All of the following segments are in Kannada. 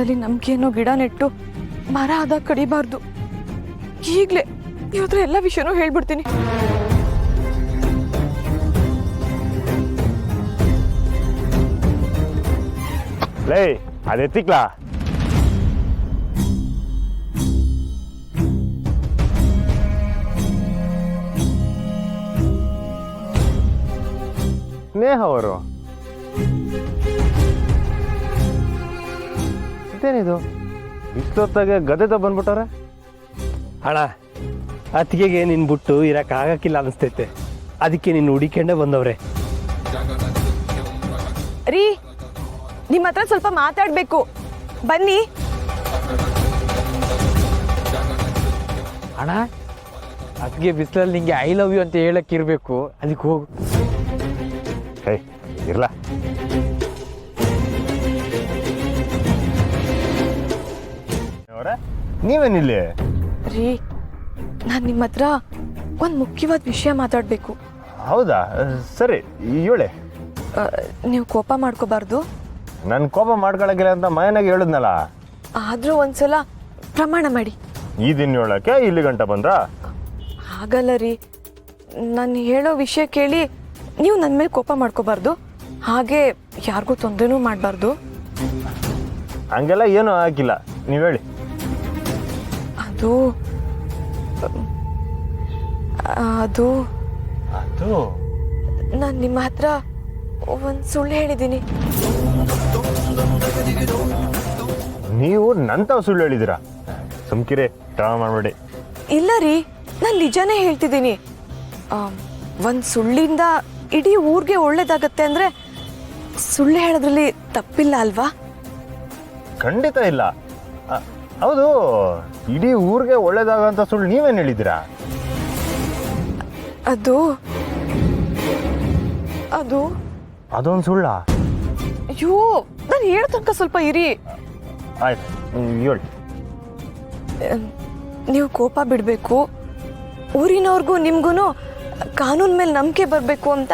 ಒಂದ್ಸಲಿ ನಮ್ಗೇನೋ ಗಿಡ ನೆಟ್ಟು ಮರ ಆದಾಗ ಕಡಿಬಾರ್ದು. ಈಗ್ಲೇ ಇವ್ರ ಹತ್ರ ಎಲ್ಲ ವಿಷಯನೂ ಹೇಳ್ಬಿಡ್ತೀನಿ. ಲೇ ಅದೆತ್ತಿಕ್ಲಾ ಸ್ನೇಹ ಅವರು ಇದೇನಿದು ಇಷ್ಟೊತ್ತಾಗೆ ಗದೆದ ಬಂದ್ಬಿಟ್ಟಾರೆ. ಅಣ್ಣ ಅತ್ತಿಗೆಗೆ ನಿನ್ ಬಿಟ್ಟು ಇರಕ್ ಆಗಕ್ಕಿಲ್ಲ ಅನಿಸ್ತೈತೆ, ಅದಕ್ಕೆ ನಿನ್ನ ಹುಡಿಕೊಂಡೇ ಬಂದವ್ರೆ. ರೀ ನಿಮ್ಮ ಹತ್ರ ಸ್ವಲ್ಪ ಮಾತಾಡ್ಬೇಕು, ಬನ್ನಿ. ಅಣ್ಣ ಅದಕ್ಕೆ ಬಿಸಿಲಲ್ಲಿ ನಿಂಗೆ ಐ ಲವ್ ಯು ಅಂತ ಹೇಳಕ್ ಇರ್ಬೇಕು, ಅದಕ್ಕೆ ಹೋಗು. ಹೇ ಇರ್ಲ ನೀವೇನಿಲ್ಲಿ? ರೀ ನಾನು ನಿಮ್ಮ ಹತ್ರ ಒಂದು ಮುಖ್ಯವಾದ ವಿಷಯ ಮಾತಾಡಬೇಕು. ಹೌದಾ, ಸರಿ ಹೇಳೆ. ನೀವು ಕೋಪ ಮಾಡ್ಕೋಬಾರ್ದು. ನನ್ ಕೋಪ ಮಾಡ್ಕೊಳಕಿಲ್ಲ ಅಂತ ಮನೆಯಾಗ ಹೇಳಿದ್ನಲ್ಲ. ಆದ್ರೂ ಒಂದ್ಸಲ ಪ್ರಮಾಣ ಮಾಡಿ. ಈ ದಿನ ಹೇಳಕ್ಕೆ ಇಲ್ಲಿ ಗಂಟ ಬಂದ್ರ? ಹಾಗಲ್ಲ ರೀ, ನಾನು ಹೇಳೋ ವಿಷಯ ಕೇಳಿ ನೀವು ನನ್ನ ಮೇಲೆ ಕೋಪ ಮಾಡ್ಕೋಬಾರ್ದು, ಹಾಗೆ ಯಾರಿಗೂ ತೊಂದರೆನೂ ಮಾಡಬಾರ್ದು. ಹಂಗೆಲ್ಲ ಏನೂ ಆಗಿಲ್ಲ, ನೀವು ಹೇಳಿ. ಅದು ಅದು ಅದು ನಾನು ನಿಮ್ಮ ಹತ್ರ ಒಂದು ಸುಳ್ಳು ಹೇಳಿದ್ದೀನಿ. ನೀವು ನಂತಾವ್ ಸುಳ್ಳು ಹೇಳಿದಿರಾ? ಸುಮ್ಕಿರೆ, ಡ್ರಾಮಾ ಮಾಡಬೇಡಿ. ಇಲ್ಲ ರೀ, ನಾನು ನಿಜಾನೇ ಹೇಳ್ತಿದ್ದೀನಿ. ಒಂದು ಸುಳ್ಳಿಂದ ಇಡೀ ಊರಿಗೆ ಒಳ್ಳೇದಾಗತ್ತೆ ಅಂದರೆ ಸುಳ್ಳು ಹೇಳೋದ್ರಲ್ಲಿ ತಪ್ಪಿಲ್ಲ ಅಲ್ವಾ? ಖಂಡಿತ ಇಲ್ಲ. ಹೌದು, ಇಡೀ ಊರಿಗೆ ಒಳ್ಳೇದಾಗಂತ ಸುಳ್ಳು ನೀವೇನು ಹೇಳಿದ್ದೀರಾ? ಅದು ಅದು ಅದೊಂದು ಸುಳ್ಳ? ಅಯ್ಯೋ, ನಾನು ಹೇಳೋ ತನಕ ಸ್ವಲ್ಪ ಇರಿ. ಆಯ್ತು, ಹೇಳಿ. ನೀವು ಕೋಪ ಬಿಡಬೇಕು, ಊರಿನವ್ರಿಗೂ ನಿಮ್ಗೂ ಕಾನೂನು ಮೇಲೆ ನಂಬಿಕೆ ಬರಬೇಕು ಅಂತ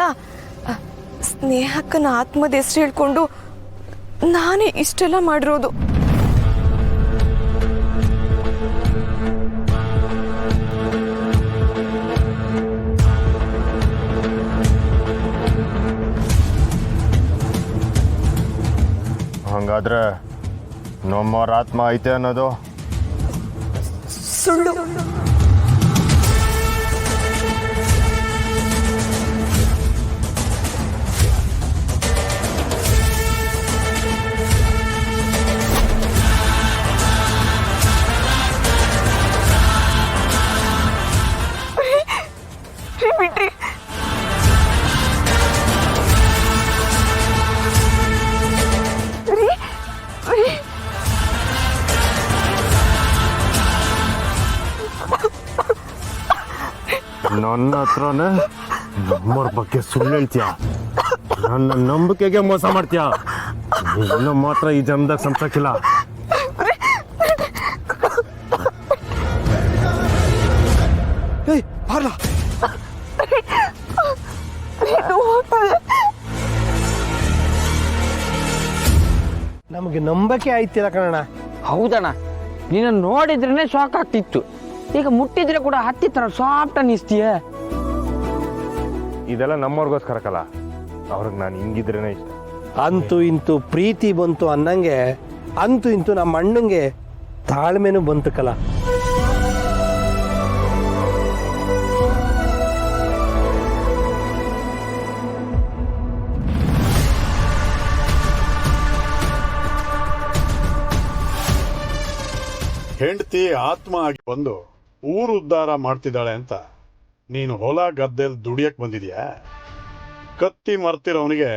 ಸ್ನೇಹಕ್ಕನ ಆತ್ಮದ ಹೆಸರು ಹೇಳ್ಕೊಂಡು ನಾನೇ ಇಷ್ಟೆಲ್ಲ ಮಾಡಿರೋದು. ಹಂಗಾದ್ರೆ ನಮ್ಮವ್ರ ಆತ್ಮ ಐತೆ ಅನ್ನೋದು ಸುಳ್ಳು. ಬಿಡ್ರಿ. ನನ್ನ ಹತ್ರನೇ ನಮ್ಮವ್ರ ಬಗ್ಗೆ ಸುಳ್ಳು ಹೇಳ್ತೀಯ, ನನ್ನ ನಂಬಿಕೆಗೆ ಮೋಸ ಮಾಡ್ತೀಯ. ನೀನು ಮಾತ್ರ ಈ ಜನ್ಮದಾಗ ಸಂಸಾಕಿಲ್ಲ. ನಮಗೆ ನಂಬಕೆ ಆಯ್ತಿಲ್ಲ ಕಣಣ್ಣ. ಹೌದಣ್ಣ, ನೀನು ನೋಡಿದ್ರೇನೆ ಶಾಕ್ ಆಗ್ತಿತ್ತು, ಈಗ ಮುಟ್ಟಿದ್ರೆ ಕೂಡ ಹತ್ತಿತ್ರ ಸಾಫ್ಟ್ ಅನ್ನಿಸ್ತೀಯ. ಇದೆಲ್ಲ ನಮ್ಮವ್ರಿಗೋಸ್ಕರಕ್ಕಲ್ಲ, ಅವ್ರಿಗೆ ನಾನು ಹಿಂಗಿದ್ರೇನೆ ಇಷ್ಟ. ಅಂತೂ ಇಂತೂ ಪ್ರೀತಿ ಬಂತು ಅನ್ನಂಗೆ ಅಂತೂ ಇಂತೂ ನಮ್ಮ ಅಣ್ಣಂಗೆ ತಾಳ್ಮೆನೂ ಬಂತು ಕಲ. ಹೆಂಡತಿ ಆತ್ಮ ಆಗಿ ಬಂದು ಊರು ಉದ್ಧಾರ ಮಾಡ್ತಿದ್ದಾಳೆ ಅಂತ ನೀನು ಹೊಲ ಗದ್ದೆಯಲ್ಲಿ ದುಡಿಯಕ್ಕೆ ಬಂದಿದ್ಯಾ? ಕತ್ತಿ ಮರ್ತಿರೋವನಿಗೆ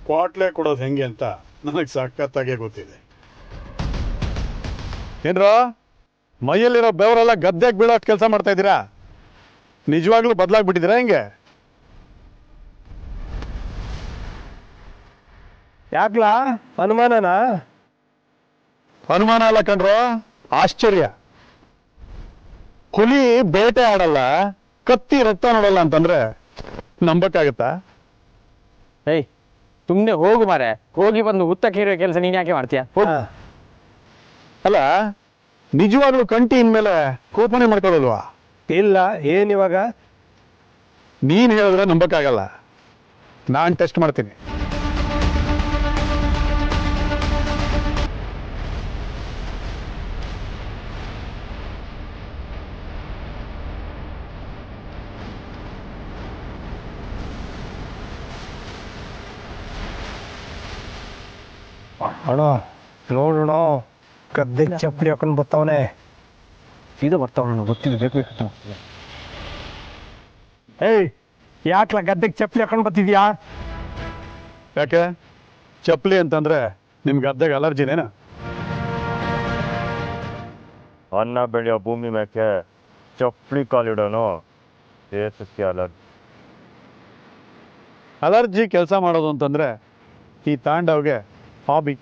ಕ್ವಾಟ್ಲೆ ಕೊಡೋದು ಹೆಂಗೆ ಅಂತ ನನಗೆ ಸಖತ್ತಾಗೆ ಗೊತ್ತಿದೆ. ಏನ್ರೋ ಮೈಯಲ್ಲಿರೋ ಬೆವರೆಲ್ಲ ಗದ್ದೆಗೆ ಬೀಳೋ ಕೆಲಸ ಮಾಡ್ತಾ ಇದ್ದೀರಾ? ನಿಜವಾಗ್ಲೂ ಬದಲಾಗ್ಬಿಟ್ಟಿದ್ದೀರಾ ಹೆಂಗೆ? ಯಾಕ್ಲಾ ಅನುಮಾನನಾ? ಅನುಮಾನ ಅಲ್ಲ ಕಣ್ರೋ, ಆಶ್ಚರ್ಯ. ಹುಲಿ ಬೇಟೆ ಆಡಲ್ಲ, ಕತ್ತಿ ರಕ್ತ ನೋಡಲ್ಲ ಅಂತಂದ್ರೆ ನಂಬಕ್ಕಾಗತ್ತಾ? ಏಯ್ ಸುಮ್ಮನೆ ಹೋಗು ಮಾರೆ, ಹೋಗಿ ಬಂದು ಹುತ್ತ ಕೇರೋ ಕೆಲಸ ನೀನು ಯಾಕೆ ಮಾಡ್ತೀಯ? ಅಲ್ಲ ನಿಜವಾಗ್ಲೂ ಕಂಟಿ ಇನ್ಮೇಲೆ ಕೋಪನೆ ಮಾಡ್ಕೊಳ್ಳಲ್ವಾ? ಇಲ್ಲ ಏನಿವಾಗ? ನೀನು ಹೇಳಿದ್ರೆ ನಂಬಕ್ಕಾಗಲ್ಲ, ನಾನು ಟೆಸ್ಟ್ ಮಾಡ್ತೀನಿ. ಅಣ್ಣ ನೋಡೋಣ, ಗದ್ದೆ ಚಪ್ಪಲಿ ಹಾಕೊಂಡು ಬರ್ತಾವನೆ. ಸೀದಾ ಬರ್ತಾವ ಗೊತ್ತಿಲ್ಲ, ಬೇಕು ಏಯ್ ಯಾಕ್ಲ ಗದ್ದೆಗೆ ಚಪ್ಪಲಿ ಹಾಕೊಂಡು ಬರ್ತಿದ್ಯಾ? ಯಾಕೆ ಚಪ್ಪಲಿ ಅಂತಂದ್ರೆ ನಿಮ್ಗೆ ಗದ್ದೆಗೆ ಅಲರ್ಜಿನೇನ? ಅನ್ನ ಬೆಳೆಯೋ ಭೂಮಿ ಮೇಕೆ ಚಪ್ಪಲಿ ಕಾಲಿಡೋನು ದೇಶಕ್ಕೆ ಅಲರ್ಜಿ. ಅಲರ್ಜಿ ಕೆಲಸ ಮಾಡೋದು ಅಂತಂದ್ರೆ ಈ ತಾಂಡವ್ಗೆ ಹಾಬಿ.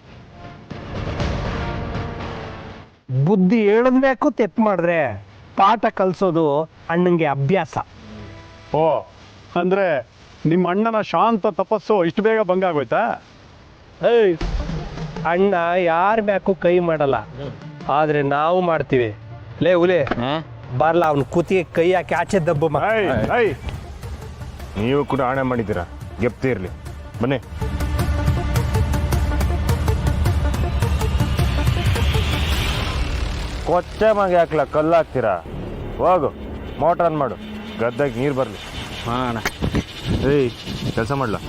ಬುದ್ಧಿ ಹೇಳದ್ಬೇಕು, ತೆಪ್ಪು ಮಾಡಿದ್ರೆ ಪಾಠ ಕಲಿಸೋದು ಅಣ್ಣಂಗೆ ಅಭ್ಯಾಸ. ಓ ಅಂದ್ರೆ ನಿಮ್ಮ ಅಣ್ಣನ ಶಾಂತ ತಪಸ್ಸು ಇಷ್ಟು ಬೇಗ ಭಂಗ ಆಗೋಯ್ತಾ? ಏಯ್ ಅಣ್ಣ ಯಾರ ಮ್ಯಾಕು ಕೈ ಮಾಡಲ್ಲ, ಆದ್ರೆ ನಾವು ಮಾಡ್ತೀವಿ. ಲೇ ಹುಲಿ ಬರ್ಲ, ಅವ್ನ ಕುತ್ತಿಗೆ ಕೈ ಹಾಕಿ ಆಚೆ ದಬ್ಬು. ನೀವು ಕೂಡ ಆಣೆ ಮಾಡಿದ್ದೀರಾ, ಗೆಪ್ತಿ ಇರಲಿ. ಬನ್ನಿ. ಕೊಚ್ಚೆ ಮಗೆ ಹಾಕ್ಲ ಕಲ್ಲು ಹಾಕ್ತೀರಾ? ಹೋಗು ಮೋಟ್ರ್ ಆನ್ ಮಾಡು, ಗದ್ದೆಗೆ ನೀರು ಬರಲಿ. ಮಾಡೋಣ. ಏಯ್ ಕೆಲಸ ಮಾಡ್ಲಾ?